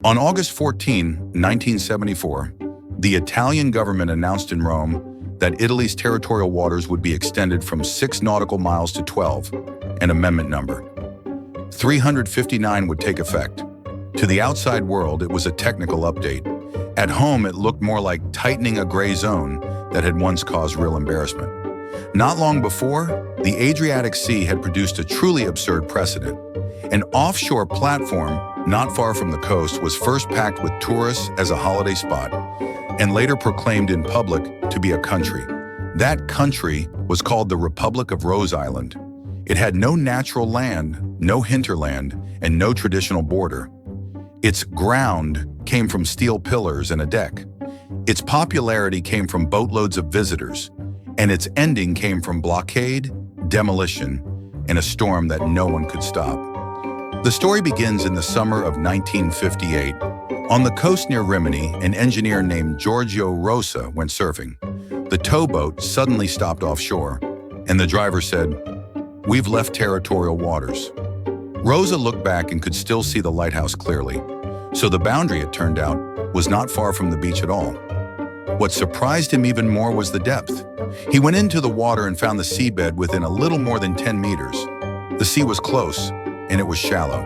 On August 14, 1974, the Italian government announced in Rome that Italy's territorial waters would be extended from 6 nautical miles to 12, an amendment number. 359 would take effect. To the outside world, it was a technical update. At home, it looked more like tightening a gray zone that had once caused real embarrassment. Not long before, the Adriatic Sea had produced a truly absurd precedent. An offshore platform not far from the coast was first packed with tourists as a holiday spot, and later proclaimed in public to be a country. That country was called the Republic of Rose Island. It had no natural land, no hinterland, and no traditional border. Its ground came from steel pillars and a deck. Its popularity came from boatloads of visitors, and its ending came from blockade, demolition, and a storm that no one could stop. The story begins in the summer of 1958. On the coast near Rimini, an engineer named Giorgio Rosa went surfing. The towboat suddenly stopped offshore, and the driver said, "We've left territorial waters." Rosa looked back and could still see the lighthouse clearly. So the boundary, it turned out, was not far from the beach at all. What surprised him even more was the depth. He went into the water and found the seabed within a little more than 10 meters. The sea was close, and it was shallow.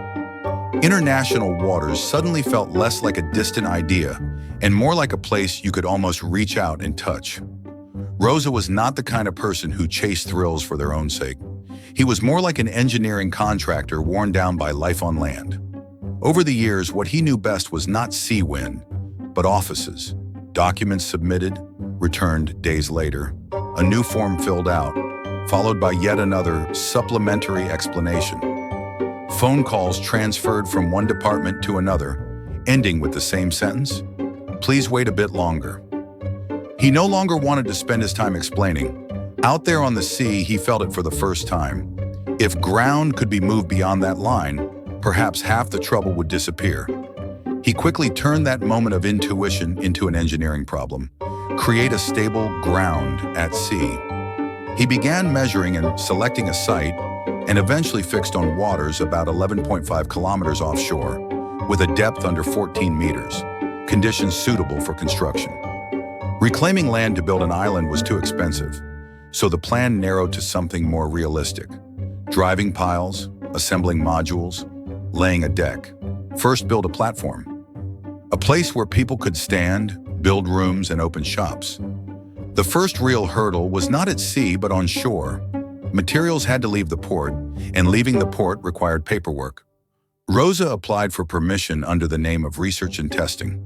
International waters suddenly felt less like a distant idea and more like a place you could almost reach out and touch. Rosa was not the kind of person who chased thrills for their own sake. He was more like an engineering contractor worn down by life on land. Over the years, what he knew best was not sea wind, but offices. Documents submitted, returned days later, a new form filled out, followed by yet another supplementary explanation. Phone calls transferred from one department to another, ending with the same sentence, "Please wait a bit longer." He no longer wanted to spend his time explaining. Out there on the sea, he felt it for the first time. If ground could be moved beyond that line, perhaps half the trouble would disappear. He quickly turned that moment of intuition into an engineering problem. Create a stable ground at sea. He began measuring and selecting a site, and eventually fixed on waters about 11.5 kilometers offshore, with a depth under 14 meters, conditions suitable for construction. Reclaiming land to build an island was too expensive, so the plan narrowed to something more realistic. Driving piles, assembling modules, laying a deck. First, build a platform. A place where people could stand, build rooms, and open shops. The first real hurdle was not at sea, but on shore. Materials had to leave the port, and leaving the port required paperwork. Rosa applied for permission under the name of research and testing.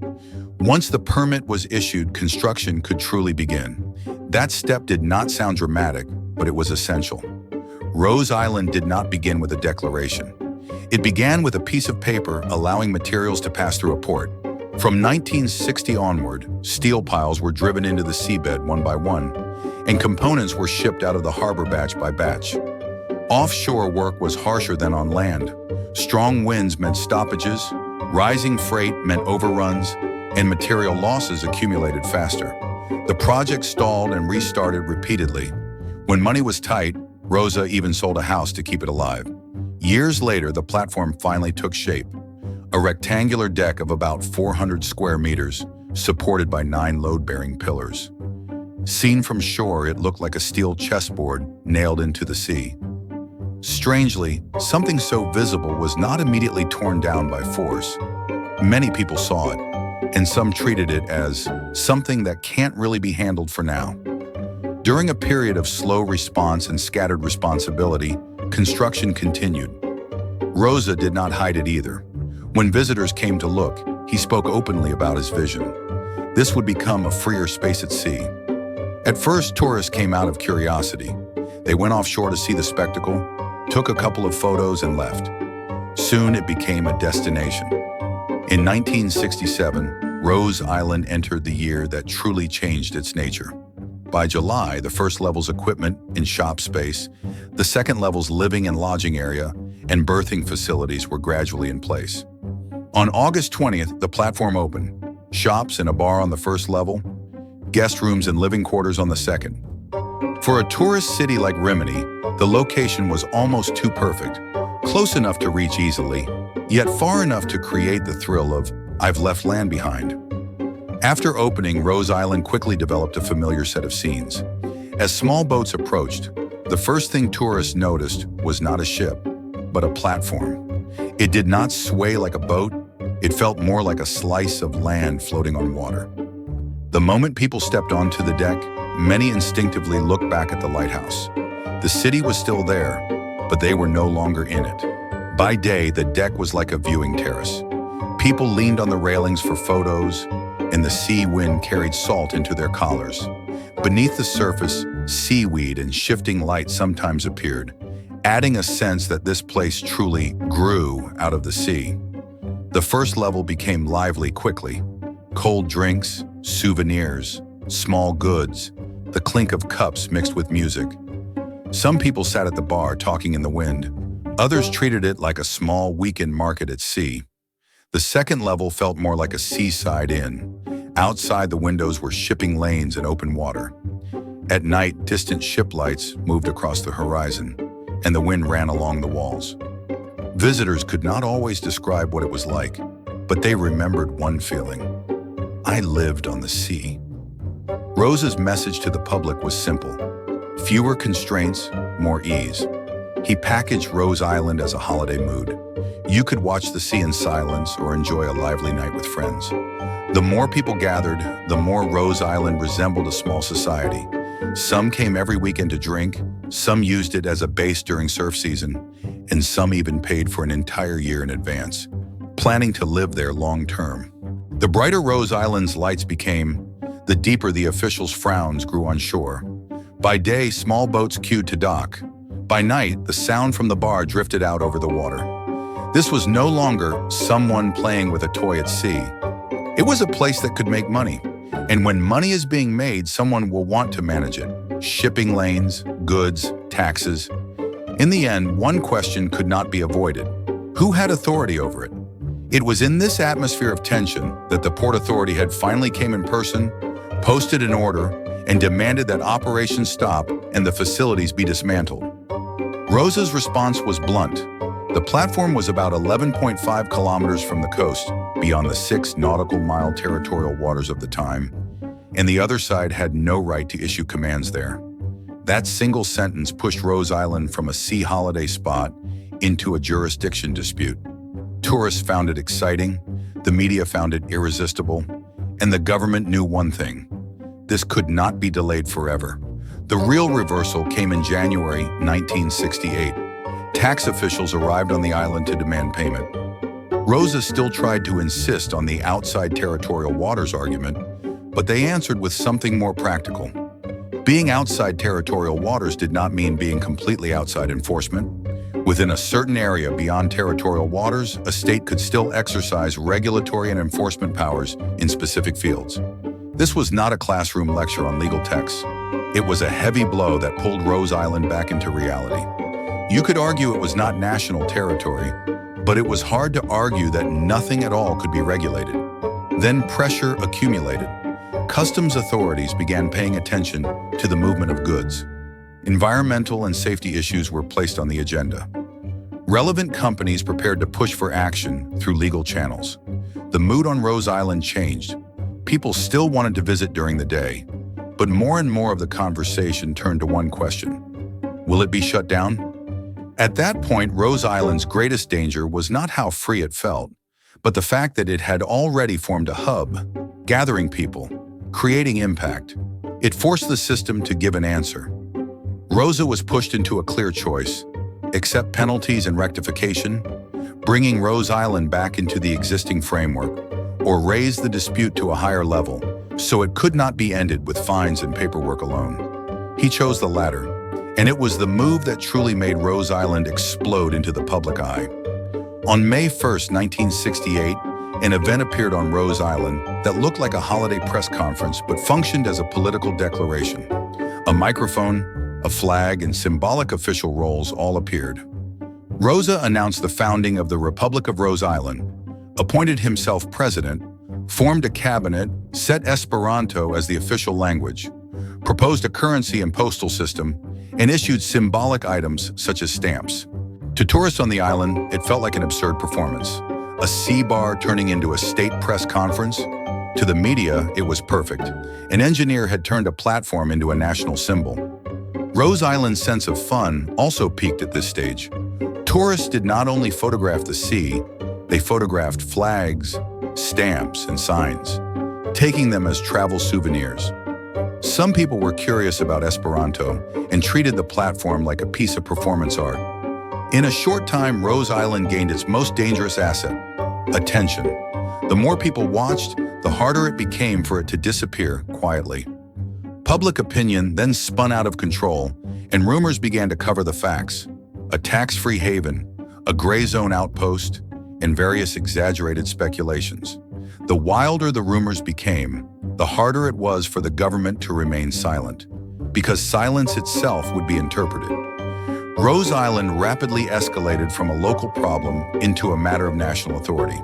Once the permit was issued, construction could truly begin. That step did not sound dramatic, but it was essential. Rose Island did not begin with a declaration. It began with a piece of paper allowing materials to pass through a port. From 1960 onward, steel piles were driven into the seabed one by one, and components were shipped out of the harbor batch by batch. Offshore work was harsher than on land. Strong winds meant stoppages, rising freight meant overruns, and material losses accumulated faster. The project stalled and restarted repeatedly. When money was tight, Rosa even sold a house to keep it alive. Years later, the platform finally took shape. A rectangular deck of about 400 square meters, supported by 9 load-bearing pillars. Seen from shore, it looked like a steel chessboard nailed into the sea. Strangely, something so visible was not immediately torn down by force. Many people saw it, and some treated it as something that can't really be handled for now. During a period of slow response and scattered responsibility, construction continued. Rosa did not hide it either. When visitors came to look, he spoke openly about his vision. This would become a freer space at sea. At first, tourists came out of curiosity. They went offshore to see the spectacle, took a couple of photos, and left. Soon it became a destination. In 1967, Rose Island entered the year that truly changed its nature. By July, the first level's equipment and shop space, the second level's living and lodging area, and berthing facilities were gradually in place. On August 20th, the platform opened. Shops and a bar on the first level, guest rooms and living quarters on the second. For a tourist city like Rimini, the location was almost too perfect, close enough to reach easily, yet far enough to create the thrill of I've left land behind. After opening, Rose Island quickly developed a familiar set of scenes. As small boats approached, the first thing tourists noticed was not a ship, but a platform. It did not sway like a boat, it felt more like a slice of land floating on water. The moment people stepped onto the deck, many instinctively looked back at the lighthouse. The city was still there, but they were no longer in it. By day, the deck was like a viewing terrace. People leaned on the railings for photos, and the sea wind carried salt into their collars. Beneath the surface, seaweed and shifting light sometimes appeared, adding a sense that this place truly grew out of the sea. The first level became lively quickly. Cold drinks, souvenirs, small goods, the clink of cups mixed with music. Some people sat at the bar talking in the wind. Others treated it like a small weekend market at sea. The second level felt more like a seaside inn. Outside, the windows were shipping lanes and open water. At night, distant ship lights moved across the horizon, and the wind ran along the walls. Visitors could not always describe what it was like, but they remembered one feeling. I lived on the sea. Rose's message to the public was simple. Fewer constraints, more ease. He packaged Rose Island as a holiday mood. You could watch the sea in silence or enjoy a lively night with friends. The more people gathered, the more Rose Island resembled a small society. Some came every weekend to drink, some used it as a base during surf season, and some even paid for an entire year in advance, planning to live there long term. The brighter Rose Island's lights became, the deeper the officials' frowns grew on shore. By day, small boats queued to dock. By night, the sound from the bar drifted out over the water. This was no longer someone playing with a toy at sea. It was a place that could make money. And when money is being made, someone will want to manage it. Shipping lanes, goods, taxes. In the end, one question could not be avoided. Who had authority over it? It was in this atmosphere of tension that the Port Authority had finally came in person, posted an order, and demanded that operations stop and the facilities be dismantled. Rose's response was blunt. The platform was about 11.5 kilometers from the coast, beyond the 6 nautical mile territorial waters of the time, and the other side had no right to issue commands there. That single sentence pushed Rose Island from a sea holiday spot into a jurisdiction dispute. Tourists found it exciting, the media found it irresistible, and the government knew one thing: this could not be delayed forever. The real reversal came in January 1968. Tax officials arrived on the island to demand payment. Rosa still tried to insist on the outside territorial waters argument, but they answered with something more practical. Being outside territorial waters did not mean being completely outside enforcement. Within a certain area beyond territorial waters, a state could still exercise regulatory and enforcement powers in specific fields. This was not a classroom lecture on legal texts. It was a heavy blow that pulled Rose Island back into reality. You could argue it was not national territory, but it was hard to argue that nothing at all could be regulated. Then pressure accumulated. Customs authorities began paying attention to the movement of goods. Environmental and safety issues were placed on the agenda. Relevant companies prepared to push for action through legal channels. The mood on Rose Island changed. People still wanted to visit during the day, but more and more of the conversation turned to one question: will it be shut down? At that point, Rose Island's greatest danger was not how free it felt, but the fact that it had already formed a hub, gathering people, creating impact. It forced the system to give an answer. Rosa was pushed into a clear choice: accept penalties and rectification, bringing Rose Island back into the existing framework, or raise the dispute to a higher level, so it could not be ended with fines and paperwork alone. He chose the latter, and it was the move that truly made Rose Island explode into the public eye. On May 1st, 1968, an event appeared on Rose Island that looked like a holiday press conference but functioned as a political declaration. A microphone, a flag, and symbolic official roles all appeared. Rosa announced the founding of the Republic of Rose Island, appointed himself president, formed a cabinet, set Esperanto as the official language, proposed a currency and postal system, and issued symbolic items such as stamps. To tourists on the island, it felt like an absurd performance. A sea bar turning into a state press conference? To the media, it was perfect. An engineer had turned a platform into a national symbol. Rose Island's sense of fun also peaked at this stage. Tourists did not only photograph the sea, they photographed flags, stamps, and signs, taking them as travel souvenirs. Some people were curious about Esperanto and treated the platform like a piece of performance art. In a short time, Rose Island gained its most dangerous asset: attention. The more people watched, the harder it became for it to disappear quietly. Public opinion then spun out of control, and rumors began to cover the facts: a tax-free haven, a gray zone outpost, and various exaggerated speculations. The wilder the rumors became, the harder it was for the government to remain silent, because silence itself would be interpreted. Rose Island rapidly escalated from a local problem into a matter of national authority.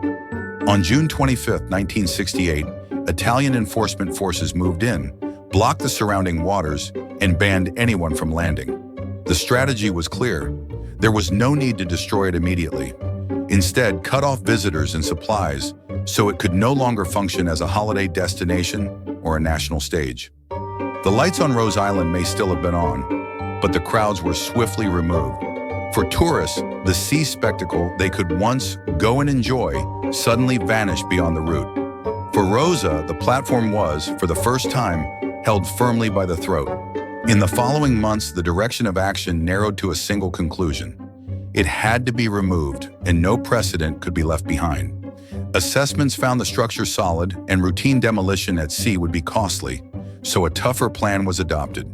On June 25, 1968, Italian enforcement forces moved in, blocked the surrounding waters, and banned anyone from landing. The strategy was clear. There was no need to destroy it immediately. Instead, cut off visitors and supplies so it could no longer function as a holiday destination or a national stage. The lights on Rose Island may still have been on, but the crowds were swiftly removed. For tourists, the sea spectacle they could once go and enjoy suddenly vanished beyond the route. For Rosa, the platform was, for the first time, held firmly by the throat. In the following months, the direction of action narrowed to a single conclusion. It had to be removed, and no precedent could be left behind. Assessments found the structure solid, and routine demolition at sea would be costly, so a tougher plan was adopted.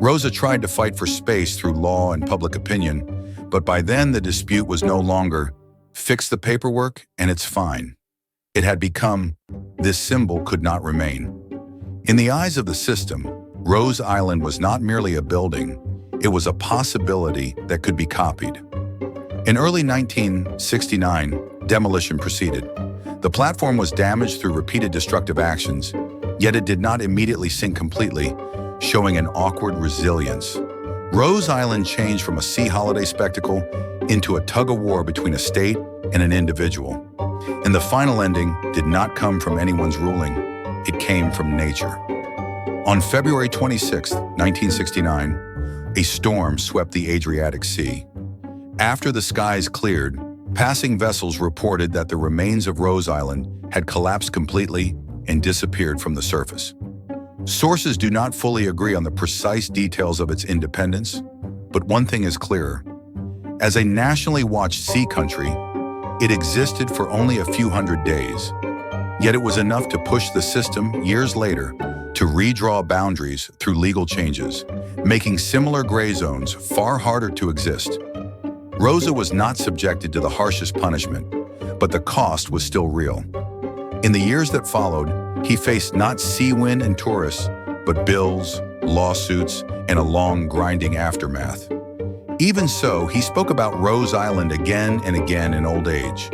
Rosa tried to fight for space through law and public opinion, but by then the dispute was no longer, fix the paperwork and it's fine. It had become, this symbol could not remain. In the eyes of the system, Rose Island was not merely a building, it was a possibility that could be copied. In early 1969, demolition proceeded. The platform was damaged through repeated destructive actions, yet it did not immediately sink completely, showing an awkward resilience. Rose Island changed from a sea holiday spectacle into a tug-of-war between a state and an individual. And the final ending did not come from anyone's ruling, it came from nature. On February 26, 1969, a storm swept the Adriatic Sea. After the skies cleared, passing vessels reported that the remains of Rose Island had collapsed completely and disappeared from the surface. Sources do not fully agree on the precise details of its independence, but one thing is clearer. As a nationally watched sea country, it existed for only a few hundred days. Yet it was enough to push the system years later to redraw boundaries through legal changes, making similar gray zones far harder to exist. Rosa was not subjected to the harshest punishment, but the cost was still real. In the years that followed, he faced not sea wind and tourists, but bills, lawsuits, and a long, grinding aftermath. Even so, he spoke about Rose Island again and again in old age,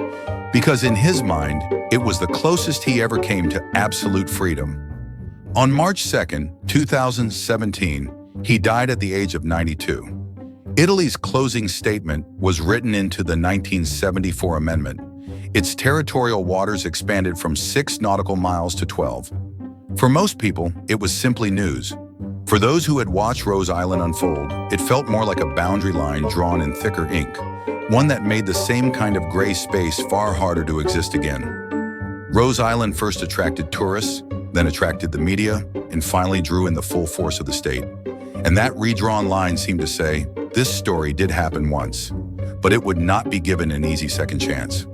because in his mind, it was the closest he ever came to absolute freedom. On March 2, 2017, he died at the age of 92. Italy's closing statement was written into the 1974 amendment. Its territorial waters expanded from 6 nautical miles to 12. For most people, it was simply news. For those who had watched Rose Island unfold, it felt more like a boundary line drawn in thicker ink, one that made the same kind of gray space far harder to exist again. Rose Island first attracted tourists, then attracted the media, and finally drew in the full force of the state. And that redrawn line seemed to say, this story did happen once, but it would not be given an easy second chance.